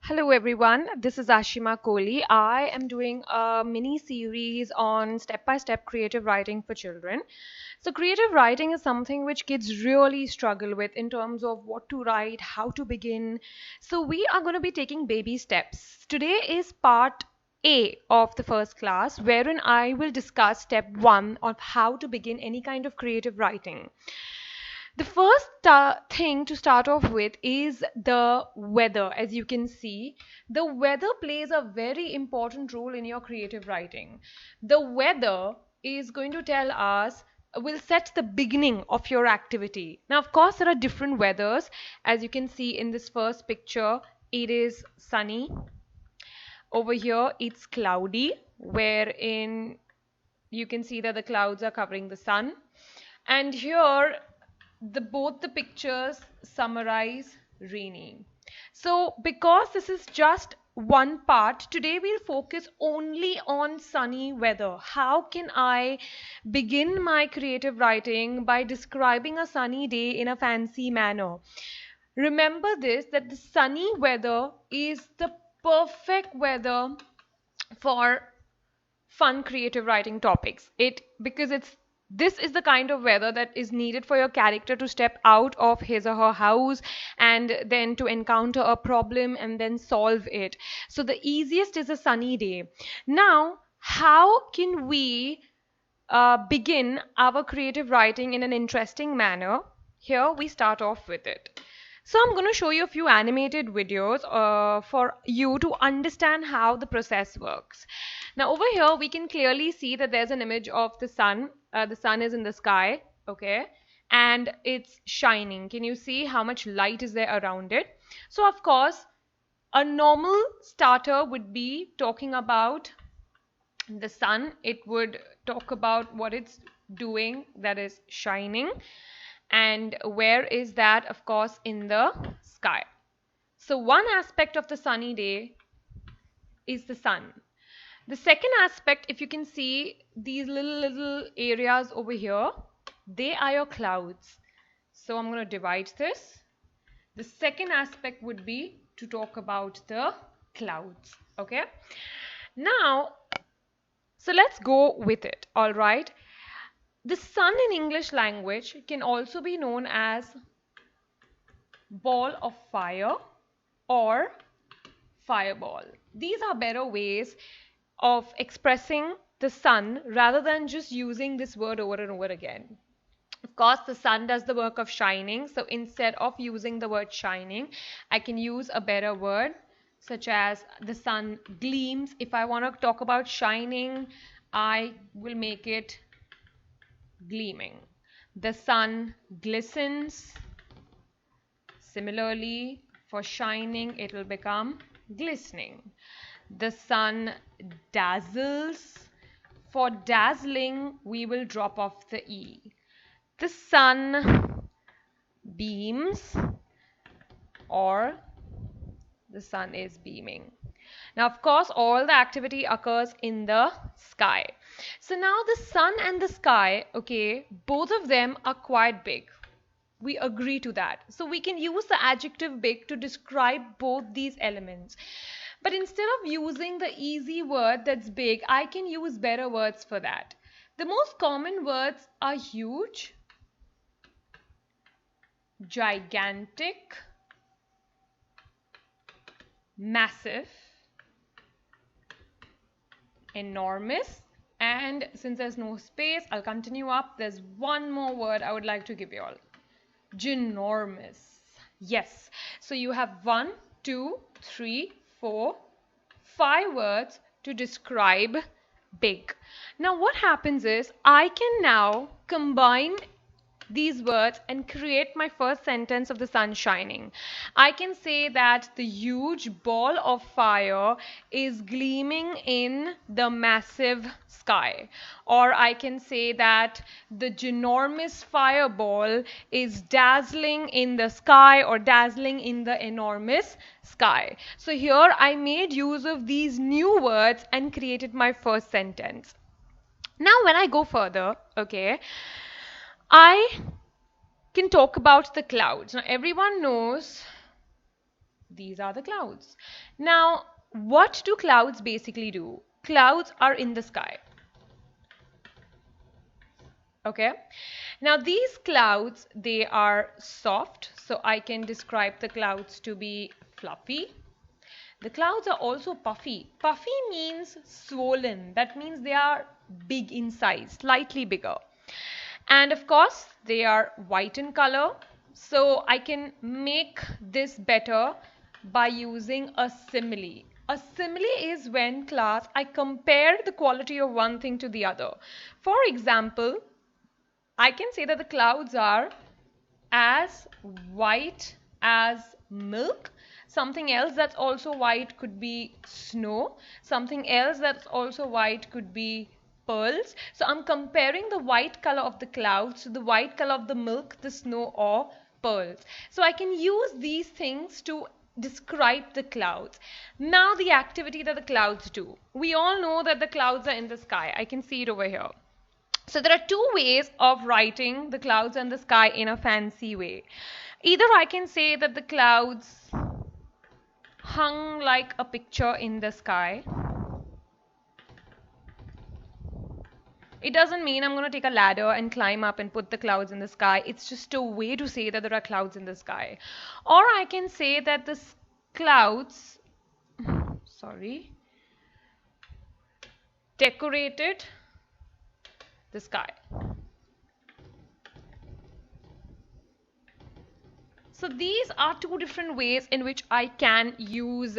Hello everyone, this is Ashima Kohli. I am doing a mini series on step by step creative writing for children. So, creative writing is something which kids really struggle with in terms of what to write, how to begin. So, we are going to be taking baby steps. Today is part A of the first class, wherein I will discuss step 1 of how to begin any kind of creative writing. The first thing to start off with is the weather. As you can see, the weather plays a very important role in your creative writing. The weather is going to tell us, will set the beginning of your activity. Now, of course, there are different weathers. As you can see in this first picture, it is sunny. Over here, it's cloudy, wherein you can see that the clouds are covering the sun. And here, both the pictures summarize rainy. So, because this is just one part, today we'll focus only on sunny weather. How can I begin my creative writing by describing a sunny day in a fancy manner? Remember this, that the sunny weather is the perfect weather for fun creative writing topics. It because it's this is the kind of weather that is needed for your character to step out of his or her house and then to encounter a problem and then solve it. So the easiest is a sunny day. Now, how can we begin our creative writing in an interesting manner? Here we start off with it. So I'm going to show you a few animated videos for you to understand how the process works. Now over here we can clearly see that there's an image of the sun. The sun is in the sky, okay, and it's shining. Can you see how much light is there around it? So of course, a normal starter would be talking about the sun. It would talk about what it's doing, that is shining, and where is that? Of course, in the sky. So one aspect of the sunny day is the sun. The second aspect, if you can see these little areas over here, they are your clouds. So I'm going to divide this. The second aspect would be to talk about the clouds, okay? Now, so let's go with it, all right? The sun in English language can also be known as ball of fire or fireball. These are better ways of expressing the sun rather than just using this word over and over again. Of course, the sun does the work of shining. So instead of using the word shining, I can use a better word such as the sun gleams. If I want to talk about shining, I will make it gleaming. The sun glistens. Similarly, for shining, it will become glistening. The sun dazzles. For dazzling, we will drop off the E. The sun beams, or the sun is beaming. Now, of course, all the activity occurs in the sky. So now the sun and the sky, okay, both of them are quite big. We agree to that. So we can use the adjective big to describe both these elements. But instead of using the easy word that's big, I can use better words for that. The most common words are huge, gigantic, massive, enormous, and since there's no space, I'll continue up. There's one more word I would like to give you all. Ginormous. Yes. So you have 1, 2, 3, 4, 5 words to describe big. Now what happens is I can now combine these words and create my first sentence of the sun shining. I can say that the huge ball of fire is gleaming in the massive sky. Or I can say that the ginormous fireball is dazzling in the sky or dazzling in the enormous sky. So here I made use of these new words and created my first sentence. Now when I go further, okay, I can talk about the clouds. Now everyone knows These are the clouds. Now, what do clouds basically do? Clouds are in the sky. Okay. Now these clouds, they are soft. So I can describe the clouds to be fluffy. The clouds are also puffy. Puffy means swollen. That means they are big in size, slightly bigger. And of course, they are white in color. So I can make this better by using a simile. A simile is when, class, I compare the quality of one thing to the other. For example, I can say that the clouds are as white as milk. Something else that's also white could be snow. Something else that's also white could be pearls. So I'm comparing the white color of the clouds to the white color of the milk, the snow, or pearls. So I can use these things to describe the clouds. Now the activity that the clouds do. We all know that the clouds are in the sky. I can see it over here. So there are two ways of writing the clouds and the sky in a fancy way. Either I can say that the clouds hung like a picture in the sky. It doesn't mean I'm going to take a ladder and climb up and put the clouds in the sky. It's just a way to say that there are clouds in the sky. Or I can say that the clouds, decorated the sky. So these are two different ways in which I can use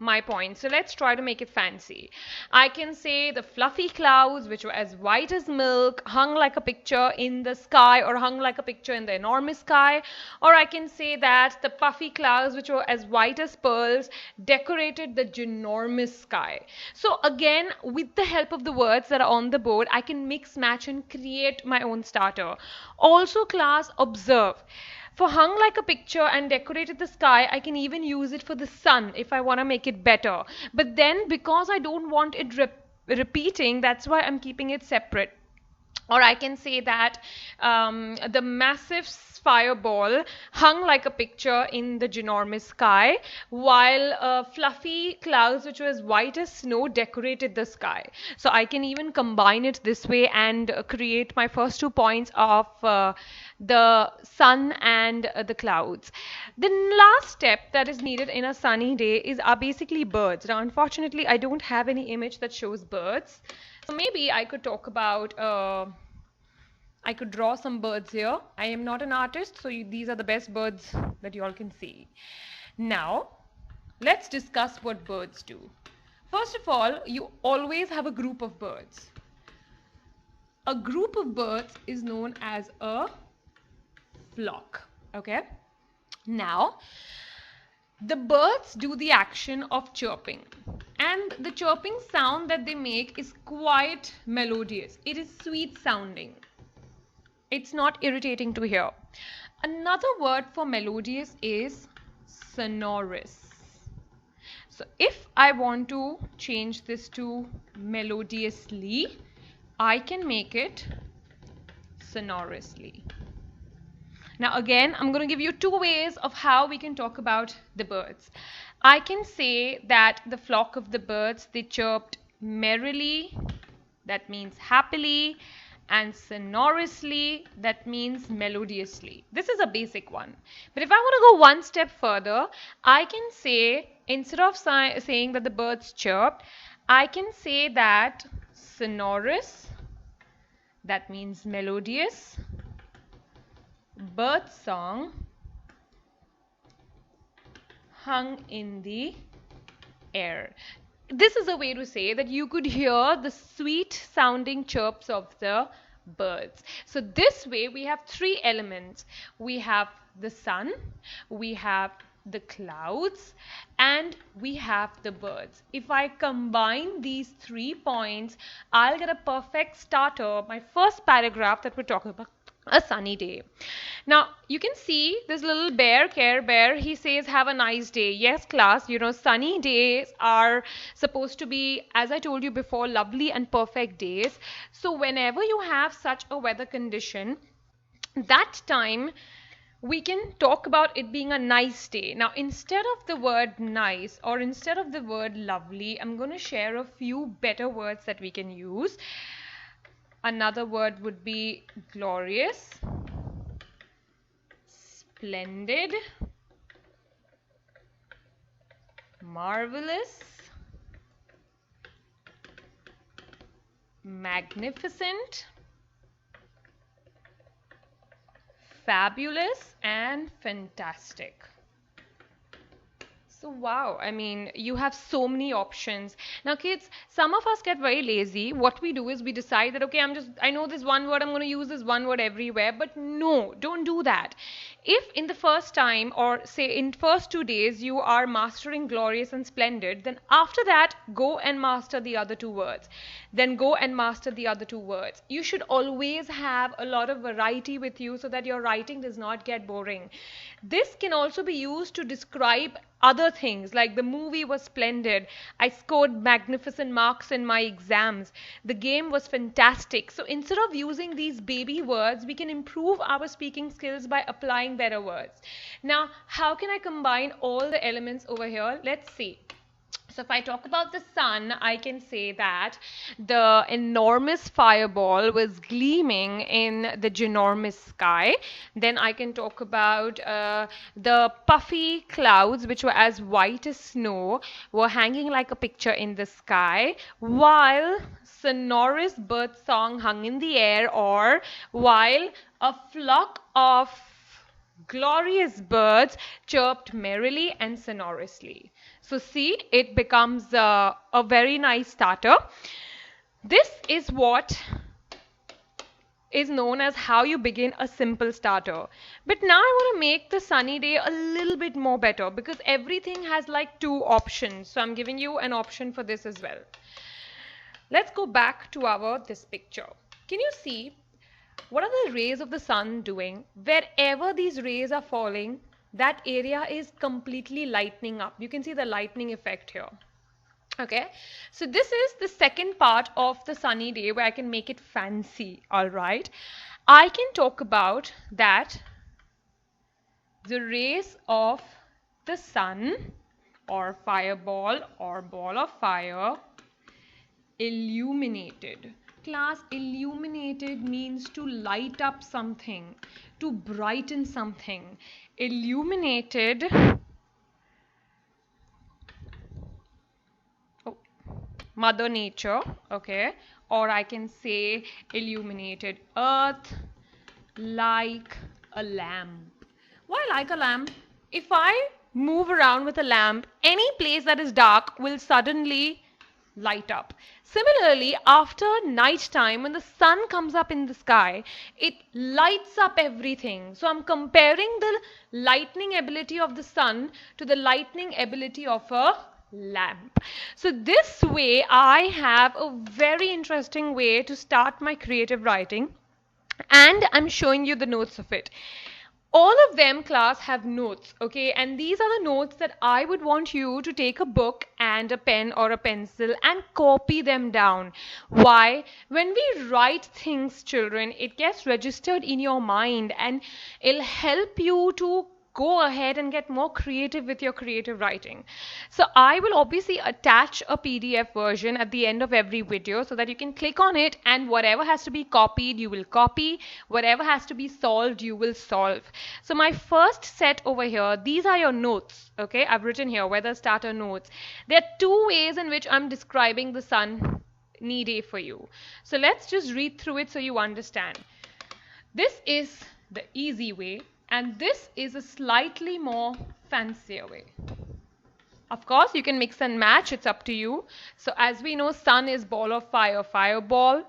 my point. So let's try to make it fancy. I can say the fluffy clouds, which were as white as milk, hung like a picture in the sky, or hung like a picture in the enormous sky. Or I can say that the puffy clouds, which were as white as pearls, decorated the ginormous sky. So again, with the help of the words that are on the board, I can mix, match, and create my own starter. Also, class, observe. For hung like a picture and decorated the sky, I can even use it for the sun if I want to make it better. But then because I don't want it repeating, that's why I'm keeping it separate. Or I can say that the massive fireball hung like a picture in the ginormous sky, while fluffy clouds, which was white as snow, decorated the sky. So I can even combine it this way and create my first 2 points of the sun and the clouds. The last step that is needed in a sunny day are basically birds. Now, unfortunately, I don't have any image that shows birds. So maybe I could talk about, I could draw some birds here. I am not an artist, so these are the best birds that you all can see. Now, let's discuss what birds do. First of all, you always have a group of birds. A group of birds is known as a flock. Okay? Now, the birds do the action of chirping, and the chirping sound that they make is quite melodious. It is sweet sounding. It's not irritating to hear. Another word for melodious is sonorous. So if I want to change this to melodiously, I can make it sonorously. Now again, I'm going to give you 2 ways of how we can talk about the birds. I can say that the flock of the birds, they chirped merrily, that means happily, and sonorously, that means melodiously. This is a basic one. But if I want to go one step further, I can say, instead of saying that the birds chirped, I can say that sonorous, that means melodious, bird song hung in the air. This is a way to say that you could hear the sweet sounding chirps of the birds. So this way we have 3 elements. We have the sun, we have the clouds, and we have the birds. If I combine these 3 points, I'll get a perfect starter, my first paragraph that we're talking about a sunny day. Now you can see this little bear, Care Bear, he says have a nice day. Yes class, you know, sunny days are supposed to be, as I told you before, lovely and perfect days. So whenever you have such a weather condition, that time we can talk about it being a nice day. Now, instead of the word nice or instead of the word lovely, I'm going to share a few better words that we can use. Another word would be glorious, splendid, marvelous, magnificent, fabulous, and fantastic. So, wow, I mean, you have so many options. Now, kids, some of us get very lazy. What we do is we decide that, okay, I know this one word, I'm going to use this one word everywhere. But no, don't do that. If in the first time, or say in first 2 days, you are mastering glorious and splendid, then after that, go and master the other two words. Then go and master the other two words. You should always have a lot of variety with you so that your writing does not get boring. This can also be used to describe other things, like the movie was splendid, I scored magnificent marks in my exams, the game was fantastic. So instead of using these baby words, we can improve our speaking skills by applying better words. Now, how can I combine all the elements over here? Let's see. So if I talk about the sun, I can say that the enormous fireball was gleaming in the ginormous sky. Then I can talk about the puffy clouds, which were as white as snow, were hanging like a picture in the sky, while sonorous bird song hung in the air, or while a flock of glorious birds chirped merrily and sonorously. So see, it becomes a very nice starter. This is what is known as how you begin a simple starter. But now I want to make the sunny day a little bit more better, because everything has like two options. So I'm giving you an option for this as well. Let's go back to this picture. Can you see what are the rays of the sun doing? Wherever these rays are falling, that area is completely lightening up. You can see the lightning effect here. Okay, so this is the second part of the sunny day where I can make it fancy. All right, I can talk about that the rays of the sun or fireball or ball of fire illuminated. Class, illuminated means to light up something, to brighten something. Illuminated, Mother Nature, okay, or I can say illuminated earth like a lamp. Why like a lamp? If I move around with a lamp, any place that is dark will suddenly light up. Similarly, after night time, when the sun comes up in the sky, it lights up everything. So I'm comparing the lightning ability of the sun to the lightning ability of a lamp. So this way I have a very interesting way to start my creative writing, and I'm showing you the notes of it. All of them, class, have notes, okay, and these are the notes that I would want you to take a book and a pen or a pencil and copy them down. Why? When we write things, children, it gets registered in your mind and it'll help you to go ahead and get more creative with your creative writing. So I will obviously attach a PDF version at the end of every video so that you can click on it, and whatever has to be copied, you will copy. Whatever has to be solved, you will solve. So my first set over here, these are your notes. Okay, I've written here weather starter notes. There are two ways in which I'm describing the sunny day for you. So let's just read through it so you understand. This is the easy way, and this is a slightly more fancier way. Of course, you can mix and match, it's up to you. So as we know, sun is ball of fire, fireball.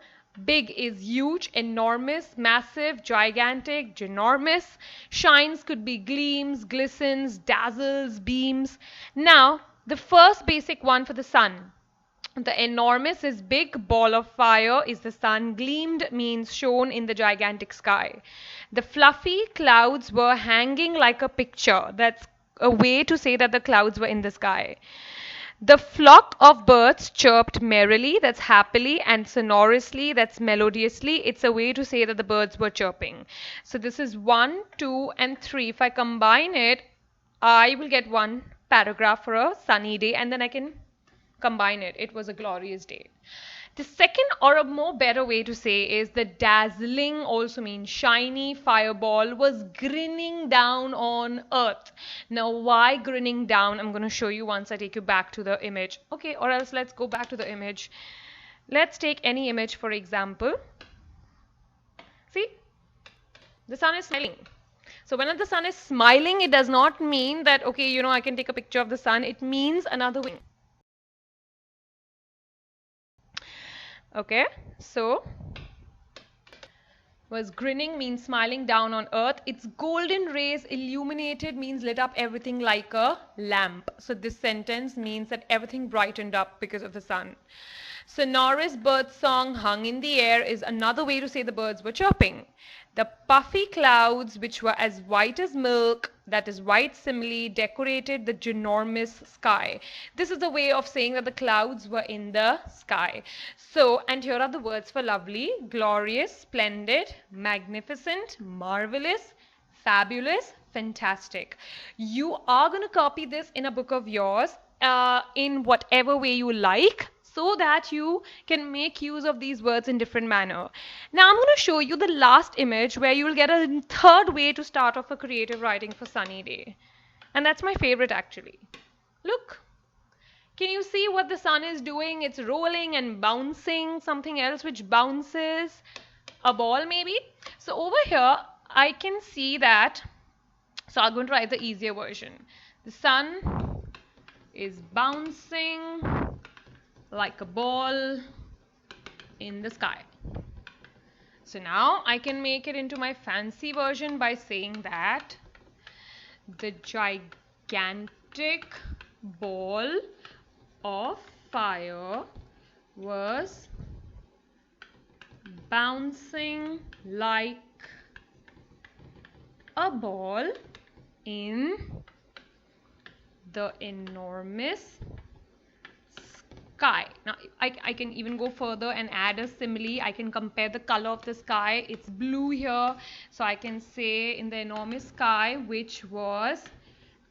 Big is huge, enormous, massive, gigantic, ginormous. Shines could be gleams, glistens, dazzles, beams. Now, the first basic one for the sun. The enormous is big, ball of fire is the sun, gleamed means shone in the gigantic sky. The fluffy clouds were hanging like a picture. That's a way to say that the clouds were in the sky. The flock of birds chirped merrily, that's happily, and sonorously, that's melodiously. It's a way to say that the birds were chirping. So this is 1, 2, and 3. If I combine it, I will get one paragraph for a sunny day, and then I can combine it. It was a glorious day. The second, or a more better way to say, is the dazzling also means shiny fireball was grinning down on earth. Now, why grinning down? I'm going to show you once I take you back to the image. Okay, or else let's go back to the image. Let's take any image, for example. See, the sun is smiling. So when the sun is smiling, it does not mean that, okay, you know, I can take a picture of the sun. It means another wing. Okay, so was grinning means smiling down on earth. Its golden rays illuminated means lit up everything like a lamp. So this sentence means that everything brightened up because of the sun. Sonorous bird song hung in the air is another way to say the birds were chirping. The puffy clouds, which were as white as milk, that is white simile, decorated the ginormous sky. This is a way of saying that the clouds were in the sky. So, and here are the words for lovely: glorious, splendid, magnificent, marvelous, fabulous, fantastic. You are going to copy this in a book of yours in whatever way you like, so that you can make use of these words in different manner. Now I'm going to show you the last image where you will get a third way to start off a creative writing for sunny day. And that's my favorite actually. Look. Can you see what the sun is doing? It's rolling and bouncing, something else which bounces, a ball maybe. So over here, I can see that, so I'm going to write the easier version. The sun is bouncing like a ball in the sky. So now I can make it into my fancy version by saying that the gigantic ball of fire was bouncing like a ball in the enormous sky. Now I can even go further and add a simile. I can compare the color of the sky. It's blue here, so I can say in the enormous sky, which was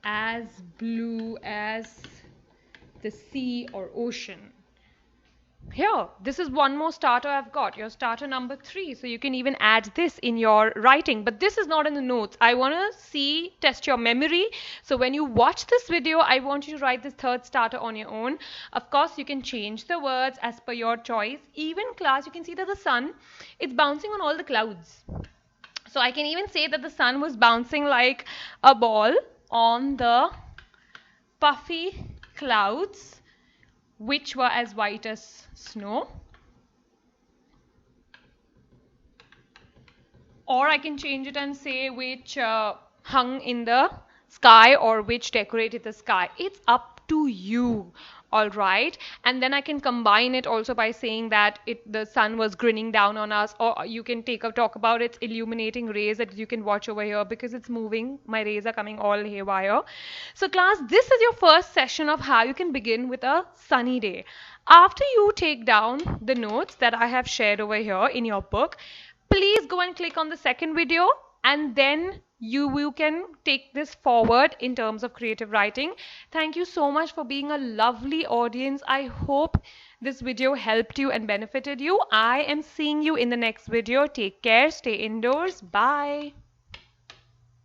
as blue as the sea or ocean. Here, this is one more starter I've got, your starter number 3. So you can even add this in your writing, but this is not in the notes. I want to test your memory. So when you watch this video, I want you to write this third starter on your own. Of course, you can change the words as per your choice. Even class, you can see that the sun, it's bouncing on all the clouds. So I can even say that the sun was bouncing like a ball on the puffy clouds, which were as white as snow. Or I can change it and say which hung in the sky or which decorated the sky. It's up to you. All right, and then I can combine it also by saying that the sun was grinning down on us, or you can talk about its illuminating rays that you can watch over here because it's moving. My rays are coming all haywire. So class, this is your first session of how you can begin with a sunny day. After you take down the notes that I have shared over here in your book, please go and click on the second video, and then you can take this forward in terms of creative writing. Thank you so much for being a lovely audience. I hope this video helped you and benefited you. I am seeing you in the next video. Take care. Stay indoors. Bye.